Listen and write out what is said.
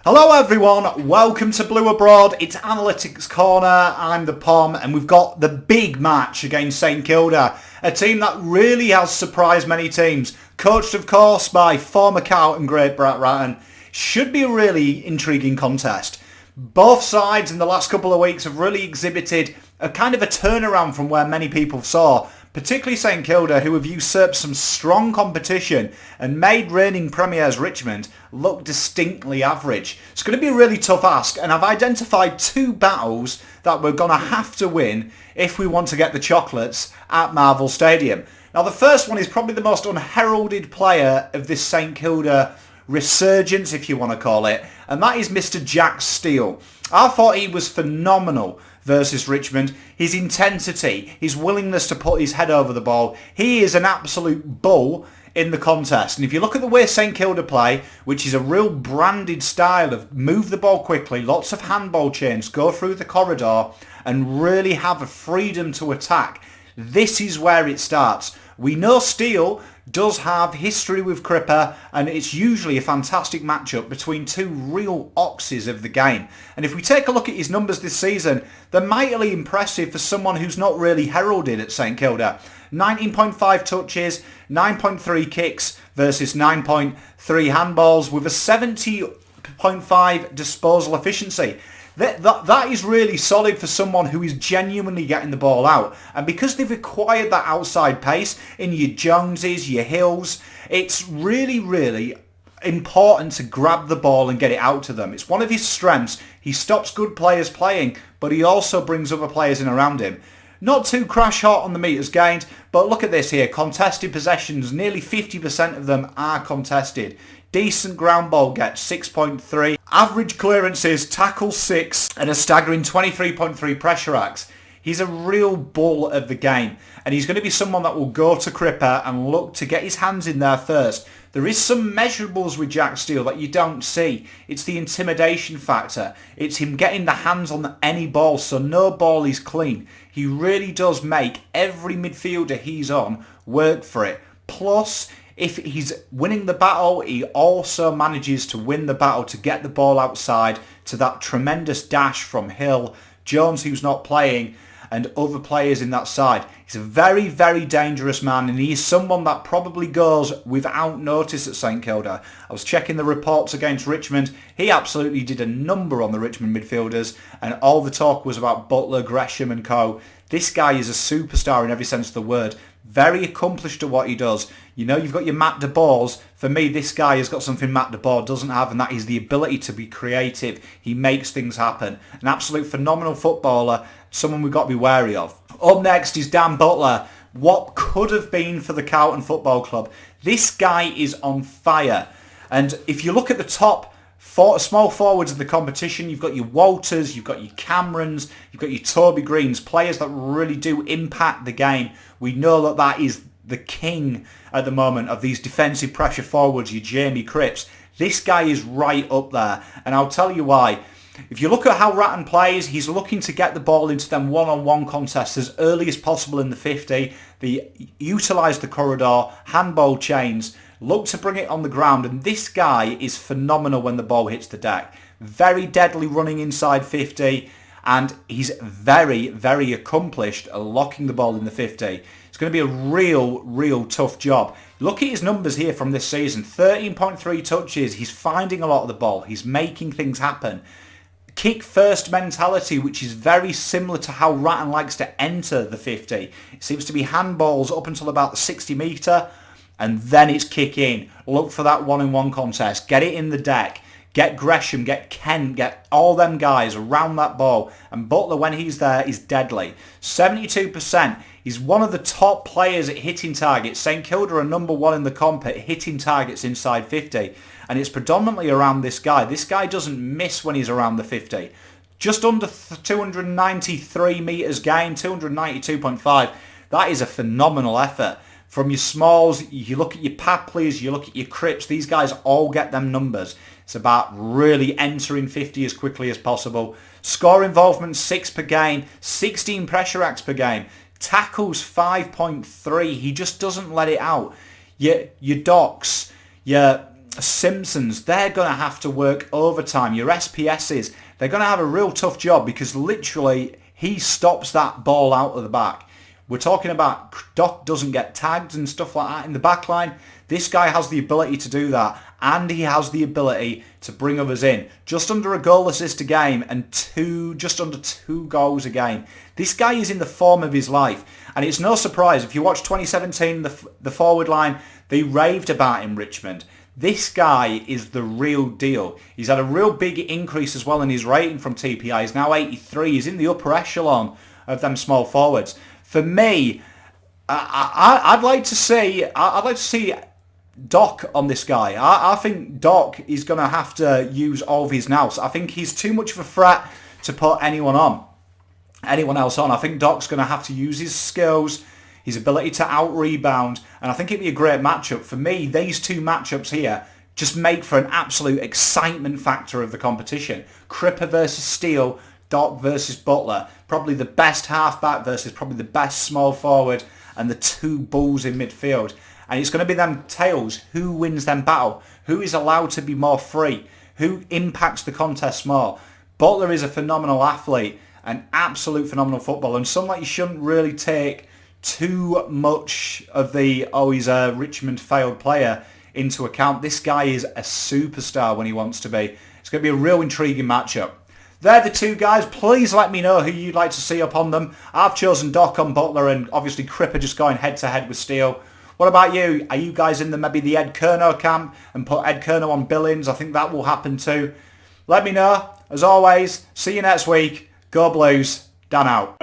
Hello everyone, welcome to Blue Abroad. It's Analytics Corner, I'm the Pom, and we've got the big match against St Kilda, a team that really has surprised many teams, coached of course by former Carlton great Brett Ratton. Should be a really intriguing contest. Both sides in the last couple of weeks have really exhibited a kind of a turnaround from where many people saw, particularly St Kilda, who have usurped some strong competition and made reigning premiers Richmond look distinctly average. It's going to be a really tough ask, and I've identified two battles that we're going to have to win if we want to get the chocolates at Marvel Stadium. Now, the first one is probably the most unheralded player of this St Kilda resurgence, if you want to call it, and that is Mr. Jack Steele. I thought he was phenomenal versus Richmond. His intensity, his willingness to put his head over the ball. He is an absolute bull in the contest. And if you look at the way St Kilda play, which is a real branded style of move the ball quickly, lots of handball chains, go through the corridor and really have a freedom to attack, this is where it starts. We know Steele does have history with Cripper, and it's usually a fantastic matchup between two real oxes of the game. And if we take a look at his numbers this season, they're mightily impressive for someone who's not really heralded at St Kilda. 19.5 touches, 9.3 kicks versus 9.3 handballs with a 70.5 disposal efficiency. That is really solid for someone who is genuinely getting the ball out. And because they've acquired that outside pace in your Joneses, your Hills, it's really, really important to grab the ball and get it out to them. It's one of his strengths. He stops good players playing, but he also brings other players in around him. Not too crash hot on the metres gained, but look at this here. Contested possessions, nearly 50% of them are contested. Decent ground ball get, 6.3. Average clearances, tackle 6, and a staggering 23.3 pressure acts. He's a real bull of the game, and he's going to be someone that will go to Cripper and look to get his hands in there first. There is some measurables with Jack Steele that you don't see. It's the intimidation factor. It's him getting the hands on any ball, so no ball is clean. He really does make every midfielder he's on work for it. Plus, if he's winning the battle, he also manages to win the battle to get the ball outside to that tremendous dash from Hill, Jones, who's not playing, and other players in that side. He's a very, very dangerous man, and he is someone that probably goes without notice at St Kilda. I was checking the reports against Richmond. He absolutely did a number on the Richmond midfielders, and all the talk was about Butler, Gresham and co. This guy is a superstar in every sense of the word. Very accomplished at what he does. You know, you've got your Matt de Boers. For me, this guy has got something Matt de Boer doesn't have, and that is the ability to be creative. He makes things happen. An absolute phenomenal footballer, someone we've got to be wary of. Up next is Dan Butler. What could have been for the Carlton Football Club. This guy is on fire. And if you look at the top small forwards of the competition, you've got your Walters, you've got your Camerons, you've got your Toby Greens, players that really do impact the game. We know that that is the king at the moment of these defensive pressure forwards, your Jamie Cripps. This guy is right up there, and I'll tell you why. If you look at how Ratton plays, he's looking to get the ball into them one-on-one contests as early as possible in the 50. They utilise the corridor, handball chains, look to bring it on the ground, and this guy is phenomenal when the ball hits the deck. Very deadly running inside 50, and he's very, very accomplished at locking the ball in the 50. It's going to be a real tough job. Look at his numbers here from this season. 13.3 touches. He's finding a lot of the ball. He's making things happen. Kick first mentality, which is very similar to how Ratton likes to enter the 50. It seems to be handballs up until about the 60 metre, and then it's kick in. Look for that one-on-one contest. Get it in the deck. Get Gresham, get Kent, get all them guys around that ball. And Butler, when he's there, is deadly. 72%. He's one of the top players at hitting targets. St Kilda are number one in the comp at hitting targets inside 50. And it's predominantly around this guy. This guy doesn't miss when he's around the 50. Just under 293 metres gained, 292.5. That is a phenomenal effort. From your Smalls, you look at your Papleys, you look at your Cripps, these guys all get them numbers. It's about really entering 50 as quickly as possible. Score involvement 6 per game, 16 pressure acts per game. Tackles 5.3. He just doesn't let it out. Your Docks, your Simpsons, they're going to have to work overtime. Your SPSs, they're going to have a real tough job because literally he stops that ball out of the back. We're talking about Doc doesn't get tagged and stuff like that in the back line. This guy has the ability to do that, and he has the ability to bring others in. Just under a goal assist a game and just under 2 goals a game. This guy is in the form of his life, and it's no surprise. If you watch 2017, the forward line, they raved about him, Richmond. This guy is the real deal. He's had a real big increase as well in his rating from TPI. He's now 83. He's in the upper echelon of them small forwards. For me, I'd like to see Doc on this guy. I think Doc is going to have to use all of his nous. I think he's too much of a threat to put anyone else on. I think Doc's going to have to use his skills, his ability to out-rebound, and I think it'd be a great matchup. For me, these two matchups here just make for an absolute excitement factor of the competition. Cripper versus Steele, Doc versus Butler. Probably the best halfback versus probably the best small forward, and the two bulls in midfield. And it's going to be them tails. Who wins them battle? Who is allowed to be more free? Who impacts the contest more? Butler is a phenomenal athlete, an absolute phenomenal footballer, and something like you shouldn't really take too much of the, he's a Richmond failed player into account. This guy is a superstar when he wants to be. It's going to be a real intriguing matchup. They're the two guys. Please let me know who you'd like to see up on them. I've chosen Doc on Butler, and obviously Cripper just going head-to-head with Steele. What about you? Are you guys in maybe the Ed Kerno camp and put Ed Kerno on Billings? I think that will happen too. Let me know. As always, see you next week. Go Blues. Dan out.